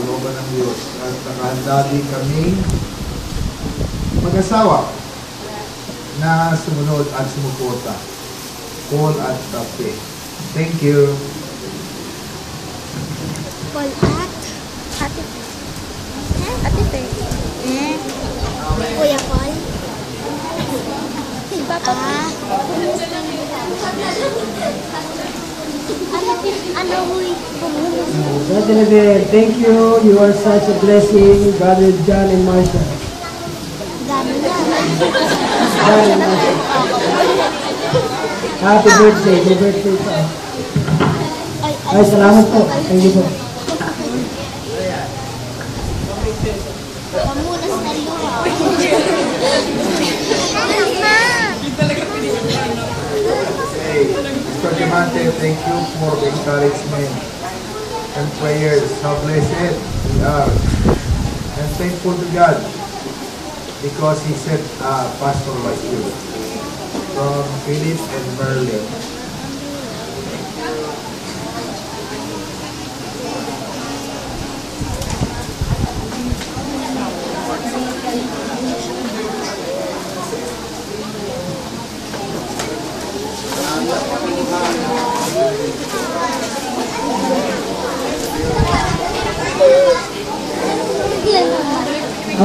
kalooban ng Diyos. At nakahanda din kaming mag-asawa na sumunod at sumuporta. Paul at Tape. Thank you. Paul at Ate Pe. Kuya Paul. Brother Adair, thank you. You are such a blessing. God with John and Marsha. Happy birthday. Happy birthday pa. Ay, salamat po. Thank you po. Pamunas na luha. Mr. Diamante, thank you for the encouragement and prayers. How blessed we are. And thankful to God because He sent Pastor like you from Philip and Merlin.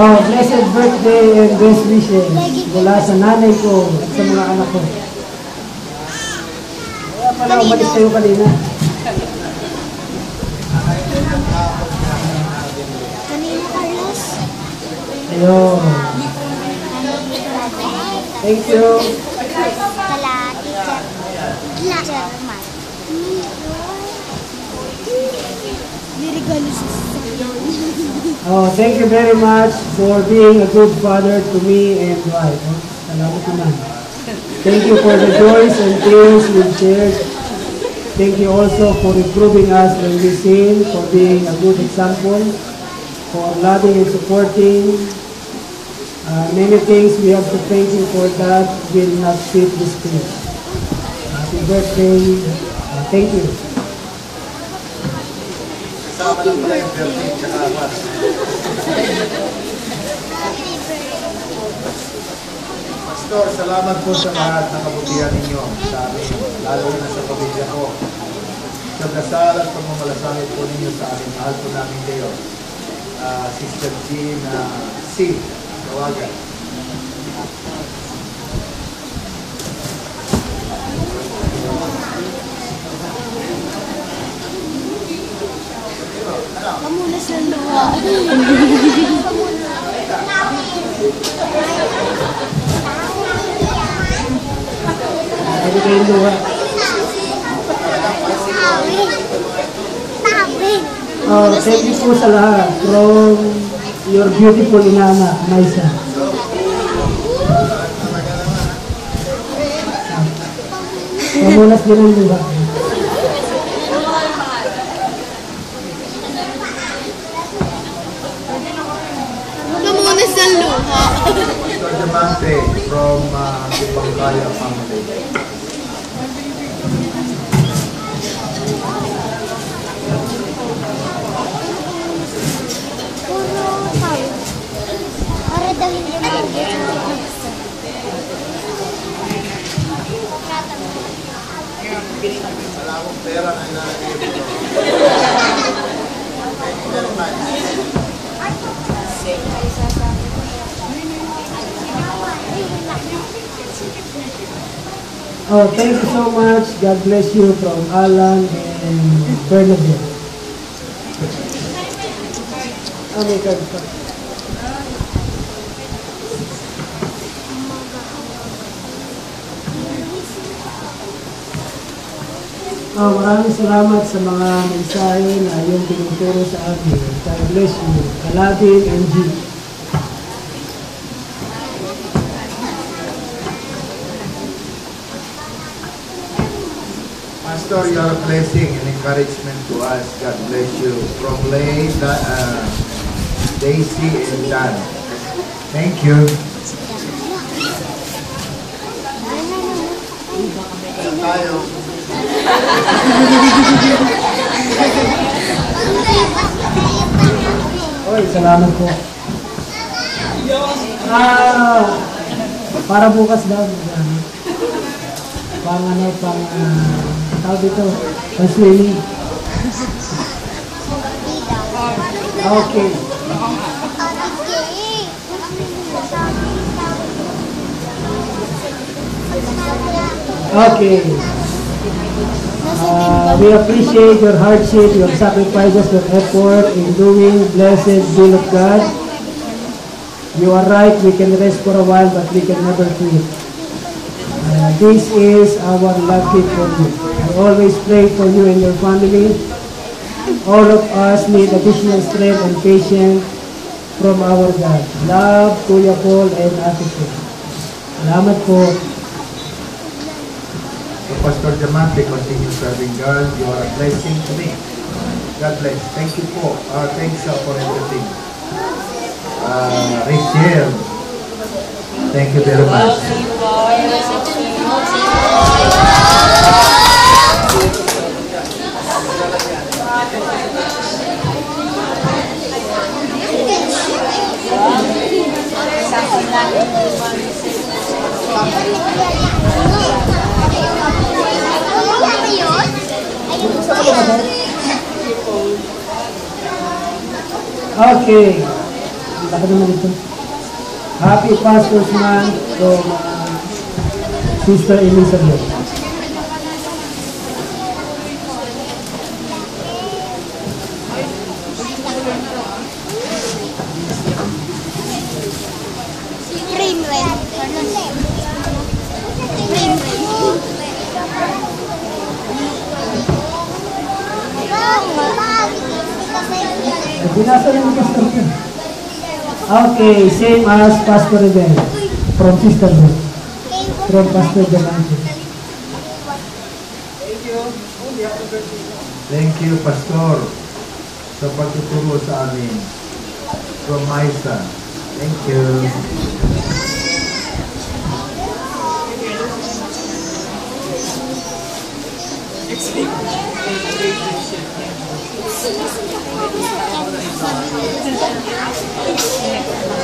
Oh, blessed birthday and best wishes mula sa nanay ko at sa mga anak ko. Kaya pala umalis kayo kanina. Kanina, Carlos. Ayun. Thank you. Kala, teacher Mark. Nirigalo siya sa Oh, thank you very much for being a good father to me and wife. Oh, salamat naman. Thank you for the joys and tears we've shared. Thank you also for improving us when we sin, for being a good example, for loving and supporting. Many things we have to thank you for that will not fit this stage. Happy birthday. Thank you. Happy birthday. Pastor, salamat po sa lahat ng kabutihan ninyo sa amin, lalo na sa pamilya ko. Sa dasal at pagmamalasakit po ninyo sa amin, mahal po namin kayo. Sister Jean C. Tawagan. Pamunas ng luha. Pwede kayong luha. Oh, thank you po sa lahat from your beautiful inana, Maisa. Pamunas din ang luha. Pamunas ng luha. Mr. Diamante from the Pangkaya family. Para daw hindi Wala akong pera na inalagay mo. Thank you very much. Oh, thank you so much. God bless you from Alan and Bernadette. Oh my God. Oh, maraming salamat sa mga mensahe na yung tinuturo sa akin. God bless you. Kalabin and G. Pastor, you are a blessing and encouragement to us. God bless you. From Lay, Daisy, and Dan. Thank you. Tayo. Okay, salamat po. Para bukas daw. Tawag dito, pang swimming. Okay. Okay. We appreciate your hardship, your sacrifices, your effort in doing blessed will of God. You are right, we can rest for a while, but we can never quit. This is our love gift for you. I always pray for you and your family. All of us need additional strength and patience from our God. Love, Kuya Paul, and Ate Paul. Salamat po. So Pastor Diamante, continue serving God. You are a blessing to me. God bless. Thank you po. Thanks for everything. Rachel, thank you very much. Okay. Bakit naman ito? Happy Pastor's Month from Sister Elizabeth. Binasa rin ang pastor ko. Okay, same as Pastor Rebel from Sister Beth. From Pastor Diamante. Thank you, Pastor, sa pagtuturo sa amin. From Maisa. Thank you.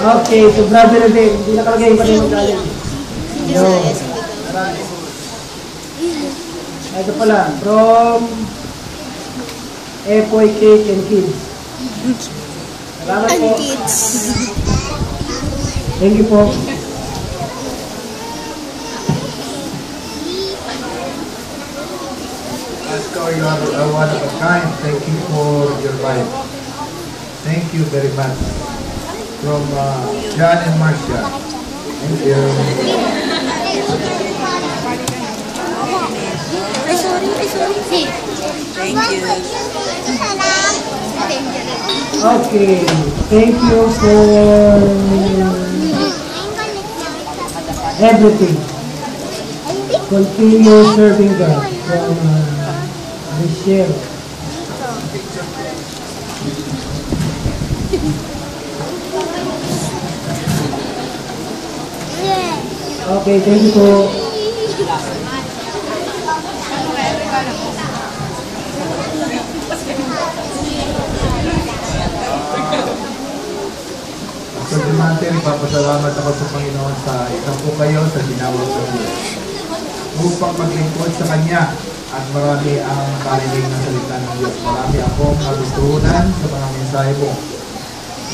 Okay, so Brother Rebel, hindi nakalagay pa rin yung galing. Yo. Ito pala, from Epoy Cake and Kids. Salamat po. Thank you po. Pastor, you are one of a kind. Thank you for your life. Thank you very much. From John and Marcia. Thank you. Okay, thank you for everything. Continue serving God from Michelle. Okay, thank you po. So, Diamante, papasalamat ako sa Panginoon sa isang po kayo sa ginawang sa Diyos. Upang maglingkod sa Kanya at marami ang karinig ng salita ng Diyos. Marami akong natutunan sa mga mensahe mo.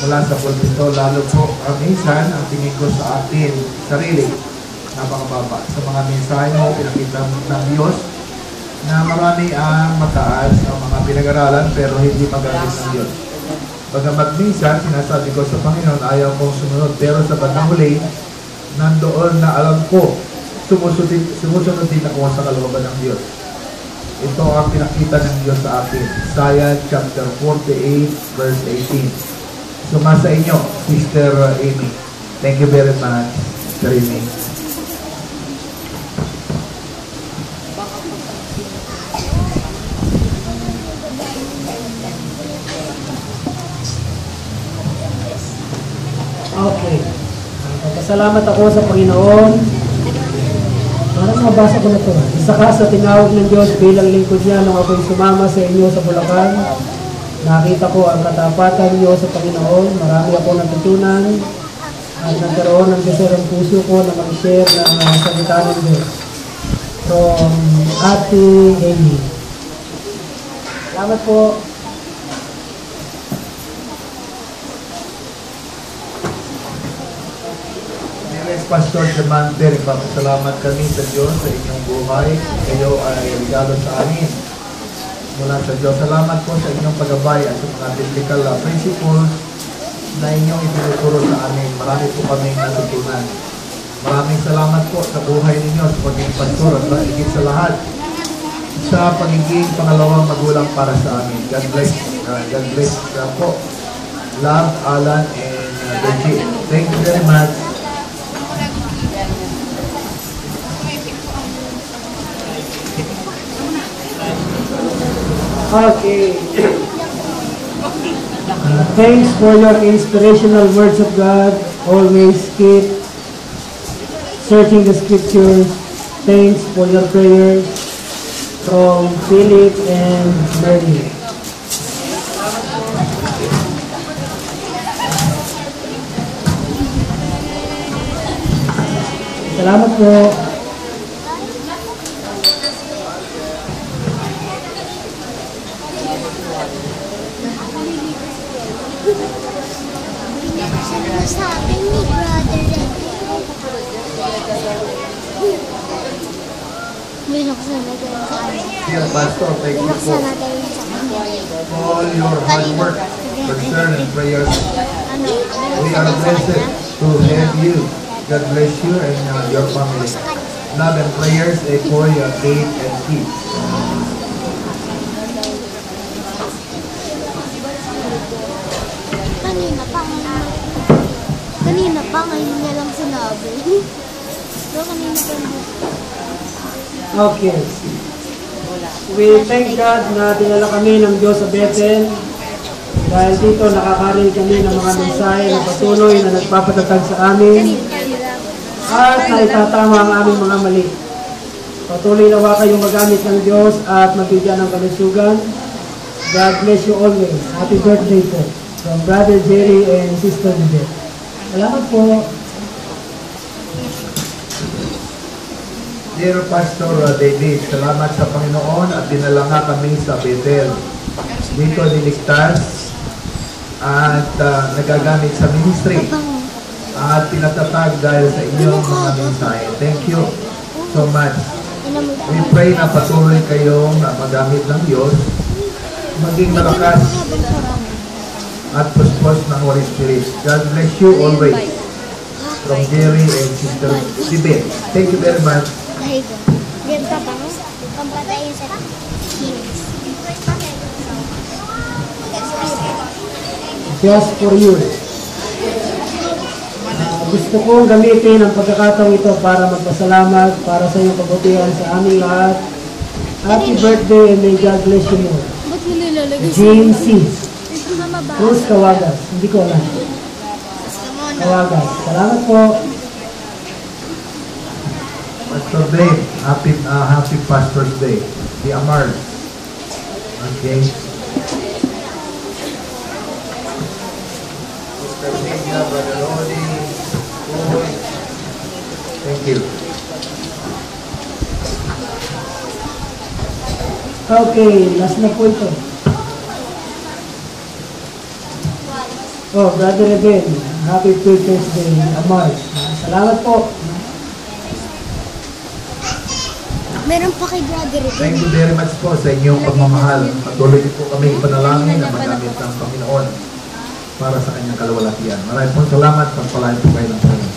Mula sa pulpito, lalo po minsan ang tingin ko sa atin, sarili, napakababa. Sa mga mensahe mo, pinakita ng Diyos na marami ang mataas ang mga pinag-aralan pero hindi magamit ng Diyos. Bagamat minsan, sinasabi ko sa Panginoon, ayaw kong sumunod. Pero sa bandang huli, nandoon na alam ko, sumusunod din ako sa kalooban ng Diyos. Ito ang pinakita ng Diyos sa akin. Isaiah chapter 48, verse 18. Sumasa inyo, Sister Amy. Thank you very much, Sister Amy. Okay. Pasalamat ako sa Panginoon. Parang mabasa ko na ito. Isa ka sa tinawag ng Diyos bilang lingkod niya nung ako'y sumama sa inyo sa Bulacan. Nakita ko ang katapatan niyo sa Panginoon. Marami akong natutunan at nagkaroon ng desire ang puso ko na mag-share ng salita ng Diyos. From Ate Amy. Salamat po. Pastor Samante, nagpapasalamat kami sa Diyos sa inyong buhay. Kayo ay regalo sa amin mula sa Diyos. Salamat po sa inyong paggabay at sa mga biblical principles na inyong itinuturo sa amin. Marami po kaming natutunan. Maraming salamat po sa buhay ninyo sa pagiging pastor at higit sa lahat sa pagiging pangalawang magulang para sa amin. God bless. God bless po. Love, Alan, and Benji. Thank you very much. Okay. Thanks for your inspirational words of God. Always keep searching the scriptures. Thanks for your prayers from Philip and Mary. Salamat po. Sabi ni brother may nakasama tayo sa amin. Dear Pastor, thank you for Nakasama tayo sa amin. all your hard work, concern, and prayers. We are blessed to have you. God bless you and your family. Love and prayers echo your faith and peace. Kanina pa, ngayon niya lang sinabi. Pero kanina pa Okay. We thank God na dinala kami ng Diyos sa Bethel. Dahil dito nakakarinig kami ng mga mensahe na patuloy na nagpapatatag sa amin at na itatama ang aming mga mali. Patuloy nawa kayong magamit ng Diyos at mabigyan ng kalusugan. God bless you always. Happy birthday po from Brother Jerry and Sister Libet. Salamat po. Dear Pastor David, salamat sa Panginoon at dinala nga kami sa Bethel. Dito niligtas at nagagamit sa ministry at pinatatag dahil sa inyong mga mensahe. Thank you so much. We pray na patuloy kayong magamit ng Diyos, maging malakas at puspos ng Holy Spirit. God bless you always. From Jerry and Sister Libet. Thank you very much. Diyan pa ba? Pampatayin sa kids. Just for you. Gusto kong gamitin ang pagkakataong ito para magpasalamat para sa iyong kabutihan sa aming lahat. Happy birthday and may God bless you more. Ba't mo nilalagay sa James C. mababa? Cruz Cawagas. Hindi ko alam. Cawagas. Salamat po. Pastor Dave, happy Pastor's Day. The Amar. Okay. Sister Lydia, Brother Rodi, thank you. Okay, last na po ito. Oh, Brother Eben, happy Preacher's Day, Amar. Salamat po. Meron pa kay brother. Thank you very much po sa inyong pagmamahal. Patuloy po kami ipanalangin na magamit ng Panginoon para sa kanyang kalwalatian. Maraming po salamat. Pagpalain po kayo ng Panginoon.